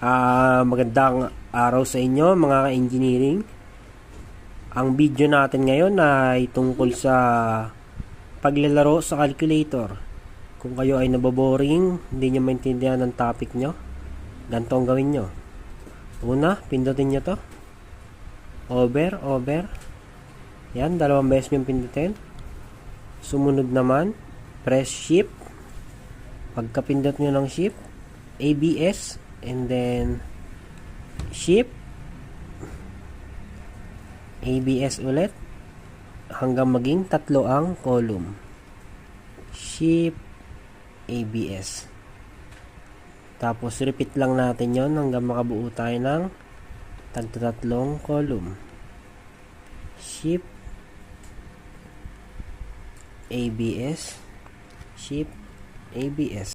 Magandang araw sa inyo mga ka-engineering. Ang video natin ngayon ay tungkol sa paglalaro sa calculator. Kung kayo ay naboboring, hindi nyo maintindihan ang topic nyo, ganito ang gawin nyo. Una, pindutin nyo to. Over. Yan, 2 beses nyo pindutin. Sumunod naman, press shift. Pagkapindot nyo ng shift, ABS, and then shift, ABS ulit hanggang maging 3 ang column. Shift, ABS. Tapos repeat lang natin yon hanggang makabuo tayo ng 3 column. Shift, ABS, shift, ABS.